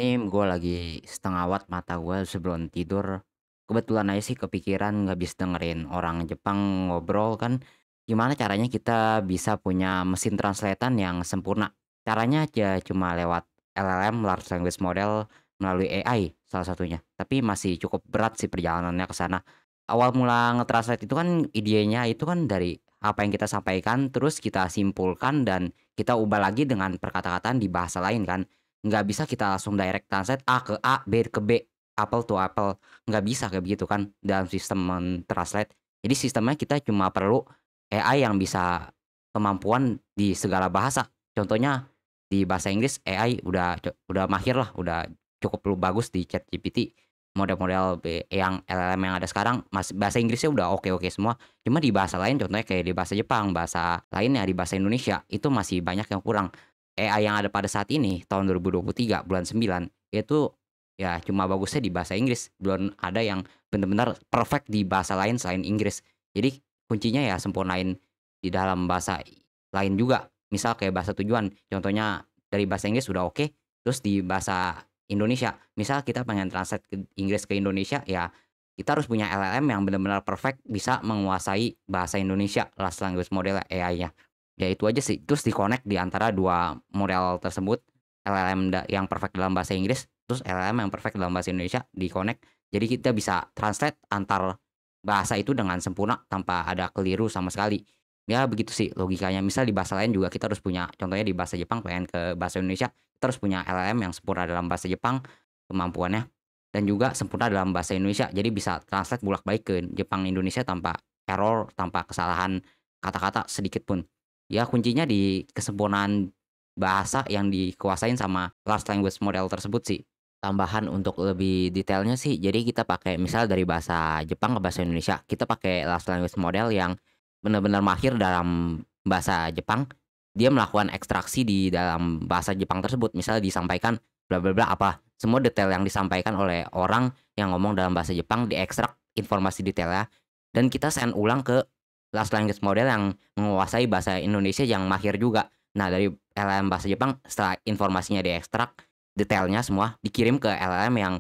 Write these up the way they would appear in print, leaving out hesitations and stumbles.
Ini gue lagi setengah awat mata gue sebelum tidur. Kebetulan aja sih kepikiran nggak bisa dengerin orang Jepang ngobrol kan. Gimana caranya kita bisa punya mesin translatean yang sempurna? Caranya aja cuma lewat LLM, Large Language Model, melalui AI salah satunya. Tapi masih cukup berat sih perjalanannya ke sana. Awal mula nge-translate itu kan idenya itu kan dari apa yang kita sampaikan, terus kita simpulkan dan kita ubah lagi dengan perkataan di bahasa lain kan. Nggak bisa kita langsung direct translate A ke A, B ke B, apple to apple, nggak bisa kayak begitu kan dalam sistem translate. Jadi sistemnya kita cuma perlu AI yang bisa kemampuan di segala bahasa. Contohnya di bahasa Inggris AI udah mahir lah, udah cukup lu bagus di ChatGPT. Model-model yang LLM yang ada sekarang bahasa Inggrisnya udah oke-oke semua. Cuma di bahasa lain contohnya kayak di bahasa Jepang, bahasa lainnya di bahasa Indonesia itu masih banyak yang kurang. AI yang ada pada saat ini tahun 2023 bulan 9 itu ya cuma bagusnya di bahasa Inggris, belum ada yang benar-benar perfect di bahasa lain selain Inggris. Jadi kuncinya ya sempurnain di dalam bahasa lain juga. Misal kayak bahasa tujuan, contohnya dari bahasa Inggris udah oke, terus di bahasa Indonesia, misal kita pengen translate ke Inggris ke Indonesia, ya kita harus punya LLM yang benar-benar perfect bisa menguasai bahasa Indonesia, large language model AI-nya. Ya itu aja sih, terus di-connect di antara 2 model tersebut, LLM yang perfect dalam bahasa Inggris, terus LLM yang perfect dalam bahasa Indonesia, di-connect. Jadi kita bisa translate antar bahasa itu dengan sempurna tanpa ada keliru sama sekali. Ya begitu sih logikanya. Misal di bahasa lain juga kita harus punya, contohnya di bahasa Jepang pengen ke bahasa Indonesia, kita harus punya LLM yang sempurna dalam bahasa Jepang kemampuannya, dan juga sempurna dalam bahasa Indonesia. Jadi bisa translate bolak-balik ke Jepang Indonesia tanpa error, tanpa kesalahan kata-kata sedikit pun. Ya kuncinya di kesempurnaan bahasa yang dikuasain sama large language model tersebut sih. Tambahan untuk lebih detailnya sih, jadi kita pakai misal dari bahasa Jepang ke bahasa Indonesia, kita pakai large language model yang benar-benar mahir dalam bahasa Jepang. Dia melakukan ekstraksi di dalam bahasa Jepang tersebut, misalnya disampaikan bla bla bla apa, semua detail yang disampaikan oleh orang yang ngomong dalam bahasa Jepang diekstrak informasi detailnya, dan kita send ulang ke large language model yang menguasai bahasa Indonesia yang mahir juga. Nah, dari LLM bahasa Jepang setelah informasinya diekstrak, detailnya semua dikirim ke LLM yang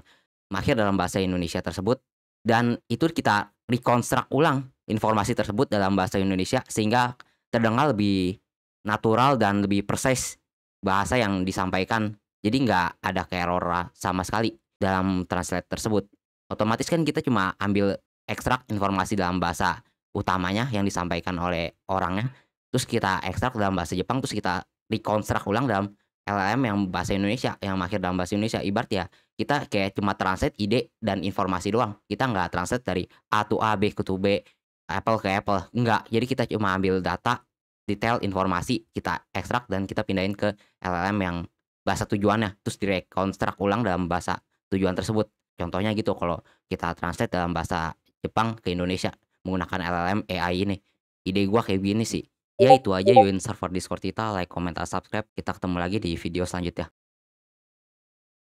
mahir dalam bahasa Indonesia tersebut, dan itu kita reconstruct ulang informasi tersebut dalam bahasa Indonesia sehingga terdengar lebih natural dan lebih precise bahasa yang disampaikan. Jadi nggak ada error sama sekali dalam translate tersebut. Otomatis kan kita cuma ambil ekstrak informasi dalam bahasa utamanya yang disampaikan oleh orangnya, terus kita ekstrak dalam bahasa Jepang, terus kita reconstruct ulang dalam LLM yang bahasa Indonesia, yang mahir dalam bahasa Indonesia. Ibarat ya, kita kayak cuma translate ide dan informasi doang. Kita nggak translate dari A to A, B to B, apple ke apple, enggak. Jadi kita cuma ambil data, detail, informasi, kita ekstrak dan kita pindahin ke LLM yang bahasa tujuannya, terus direkonstruk ulang dalam bahasa tujuan tersebut. Contohnya gitu kalau kita translate dalam bahasa Jepang ke Indonesia menggunakan LLM AI ini. Ide gua kayak gini sih. Ya itu aja, join server Discord kita, like, comment, dan subscribe. Kita ketemu lagi di video selanjutnya.